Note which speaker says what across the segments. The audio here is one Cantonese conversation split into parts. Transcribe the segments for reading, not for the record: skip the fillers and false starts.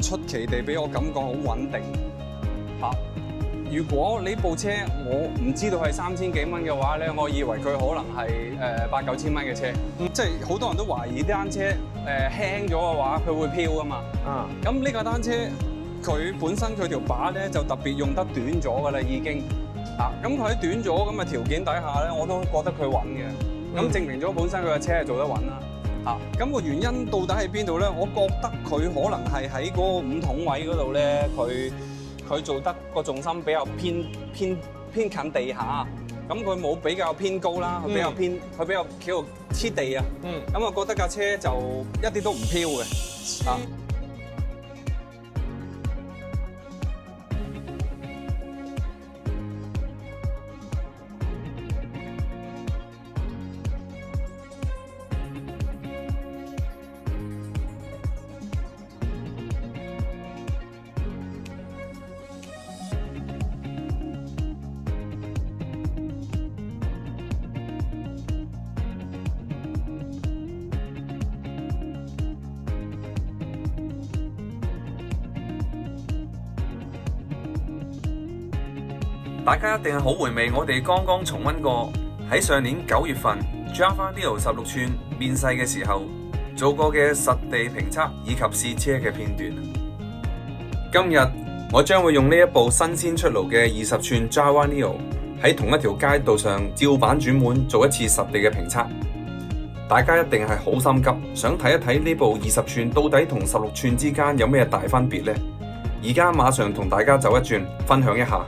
Speaker 1: 出奇地俾我感覺好穩定嚇。如果呢部車我唔知道係3000幾蚊嘅話咧，我以為佢可能係8、9千蚊嘅車。即係好多人都懷疑啲單車輕咗嘅話，佢會飄啊嘛。咁呢架單車佢本身佢條把咧就特別用得短咗㗎啦，已經。咁佢喺短咗咁嘅條件底下咧，我都覺得佢穩嘅。咁證明咗本身佢嘅車係做得穩啦。咁個原因到底喺邊度咧？我覺得佢可能係喺嗰個5筒位嗰度咧，佢做得個重心比較偏近地下，咁佢冇比較偏高啦，佢比較叫做黐地啊。咁我覺得架車就一啲都唔飄嘅。
Speaker 2: 大家一定係好回味我哋剛剛重溫過喺上年9月份 Java Neo 16寸面世嘅時候做過嘅實地評測以及試車嘅片段。今日我將會用呢一部新鮮出爐嘅20寸 Java Neo 喺同一條街道上照板煮碗做一次實地嘅評測。大家一定係好心急，想睇一睇呢部20寸到底同16寸之間有咩大分別呢？而家馬上同大家走一轉，分享一下。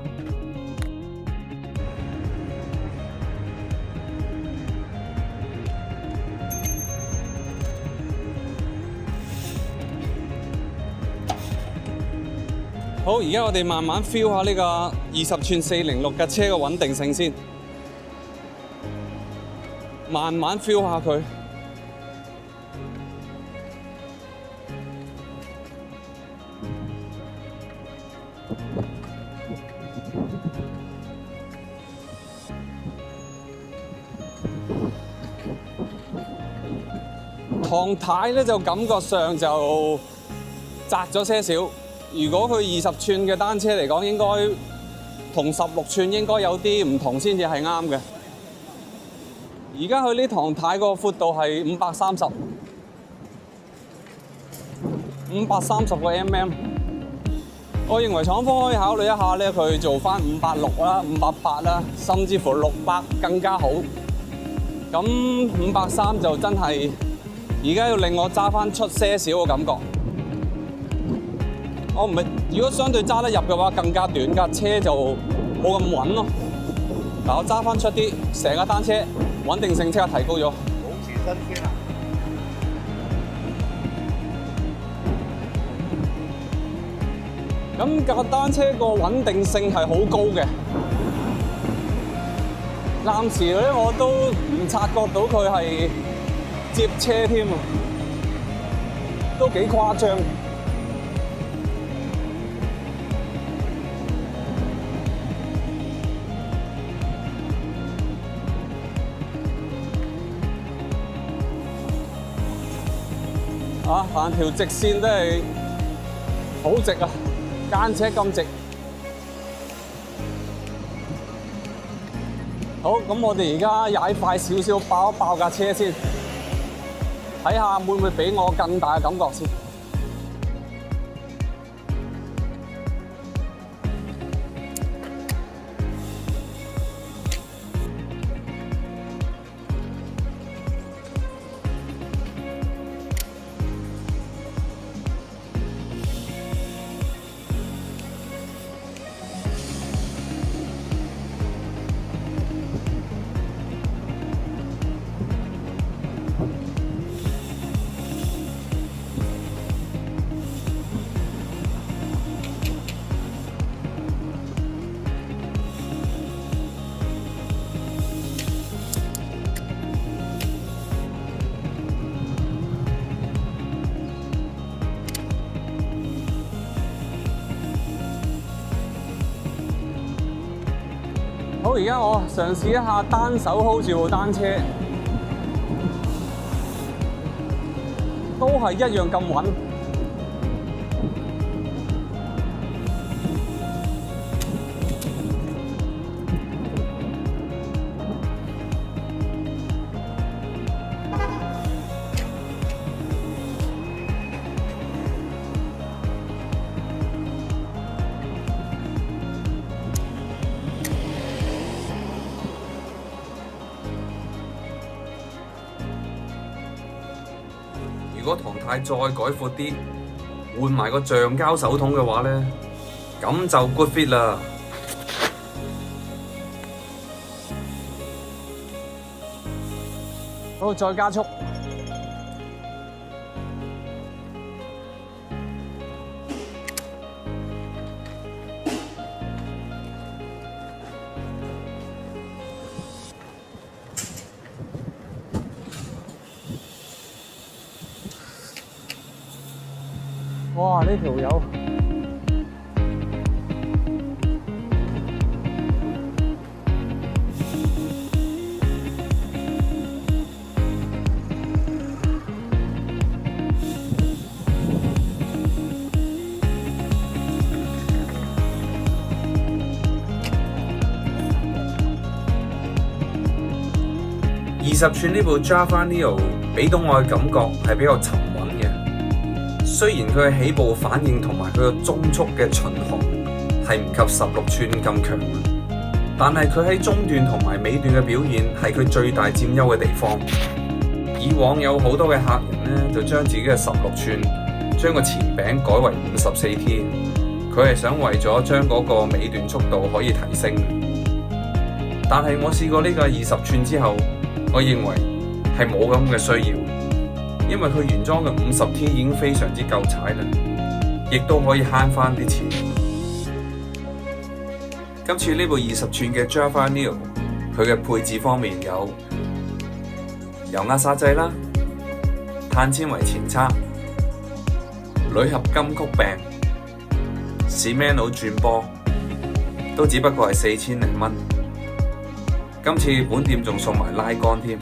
Speaker 1: 好，而家我哋慢慢 feel 下呢個20寸406嘅車嘅穩定性先，慢慢 feel 下佢。唐太咧就感覺上就窄咗些少。如果佢20寸嘅單車嚟講，應該同16寸應該有啲唔同先至係啱嘅。而家佢呢唐太個闊度係530個 mm。我認為廠方可以考慮一下咧，佢做翻560啦、580啦，甚至乎600更加好。咁530就真係而家要令我揸翻出些少嘅感覺。我唔係，如果相對揸得入嘅話，更加短架車就冇咁穩咯。嗱，我揸翻出啲，成架單車穩定性即刻提高咗。
Speaker 3: 好似新鮮啊！
Speaker 1: 咁架單車個穩定性係好高嘅。暫時咧，我都唔察覺到佢係接車添啊，都幾誇張。行條直線都係好直啊，間車咁直。好，咁我哋而家踩快少少，爆一爆架車先，睇下會唔會俾我更大嘅感覺先。好，而家我嘗試一下單手 hold 住部單車，都係一樣咁穩。
Speaker 2: 如果唐太再改闊啲，換埋個橡膠手筒嘅話呢，咁就 good fit 啦。
Speaker 1: 好，再加速。哇！呢條友
Speaker 2: 20寸呢部 Java Neo 俾到我嘅感覺係比較沉穩嘅。雖然佢嘅起步反應同埋佢嘅中速嘅巡航係唔及16寸咁強，但係佢喺中段同埋尾段嘅表現係佢最大佔優嘅地方。以往有好多嘅客人呢，就將自己嘅16寸將個前餅改為 54T， 佢係想為咗將嗰個尾段速度可以提升。但係我試過呢個20寸之後，我認為係冇咁嘅需要。因為佢原裝嘅 50T 已經非常之夠踩啦，亦都可以慳翻啲錢。今次呢部20寸嘅 Java Neo， 佢嘅配置方面有油壓剎掣啦、碳纖維前叉、鋁合金曲柄、Shimano 轉波，都只不過係4000零蚊。今次本店仲送埋拉桿添。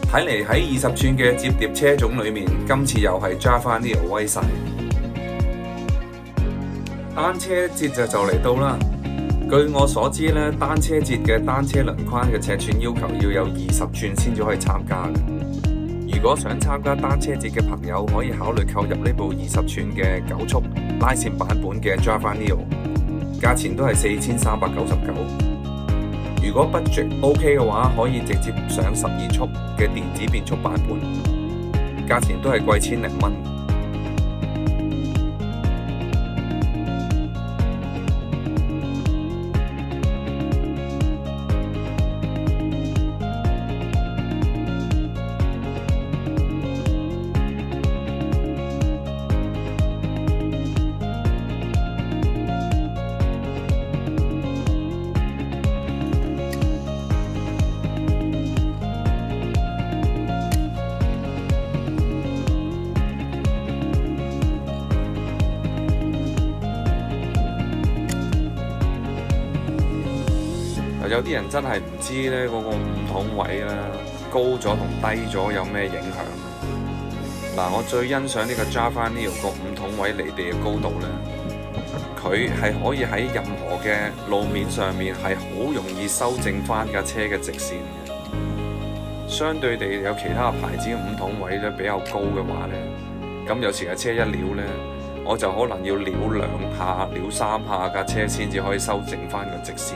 Speaker 2: 睇嚟喺20寸嘅摺疊車種裏面，今次又係 Java Neo 威晒。單車節就嚟到啦。據我所知咧，單車節嘅單車輪框嘅尺寸要求要有20寸先至可以參加嘅。如果想參加單車節嘅朋友，可以考慮購入呢部20寸嘅9速拉線版本嘅 Java Neo， 價錢都係4399。如果 budget OK 嘅話，可以直接上12速嘅電子變速版本，價錢都係貴千零蚊。有啲人真係唔知咧，嗰個五筒位啦，高咗同低咗有咩影響？嗱，我最欣賞呢個 Java Neo 個五筒位離地嘅高度咧，佢係可以喺任何嘅路面上面係好容易修正翻架車嘅直線嘅。相對地，有其他牌子嘅五筒位咧比較高嘅話咧，咁有時架車一撩咧，我就可能要撩2下、撩3下架車先至可以修正翻個直線。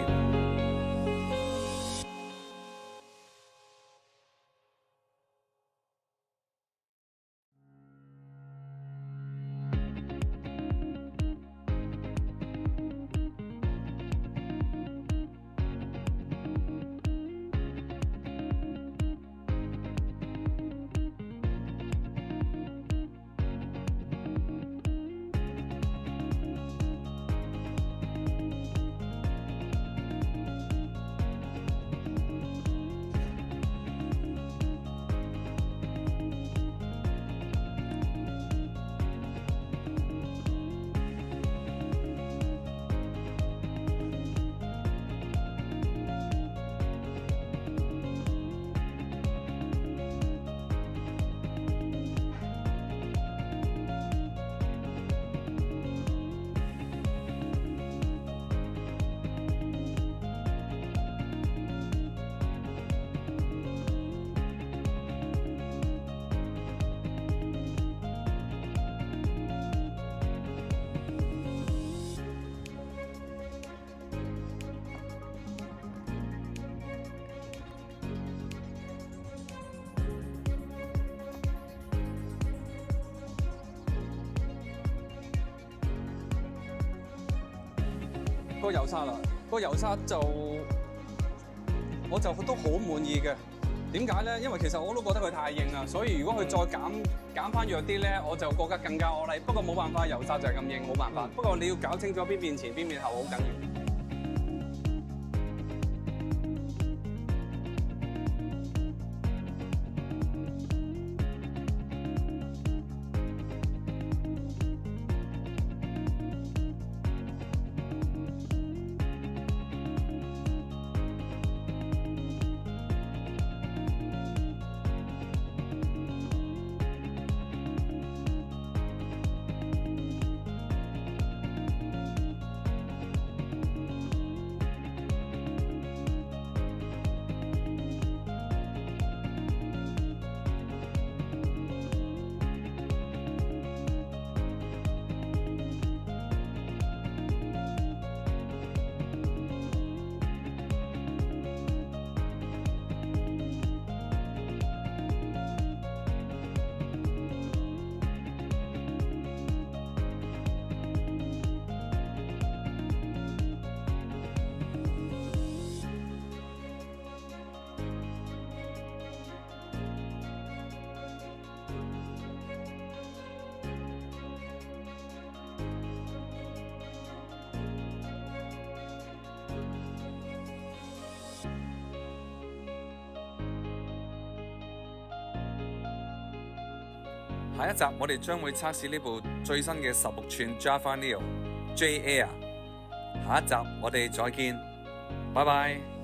Speaker 1: 個油剎啦，個油剎我就都好滿意嘅。點解咧？因為其實我都覺得佢太硬啦，所以如果佢再減翻弱啲咧，我就覺得更加惡勵。不過冇辦法，油剎就係咁硬，冇辦法。不過你要搞清楚邊邊前邊邊後好緊要。
Speaker 2: 下一集我哋將會測試呢部最新嘅16寸 Java Neo J Air。下一集我哋再見，拜拜。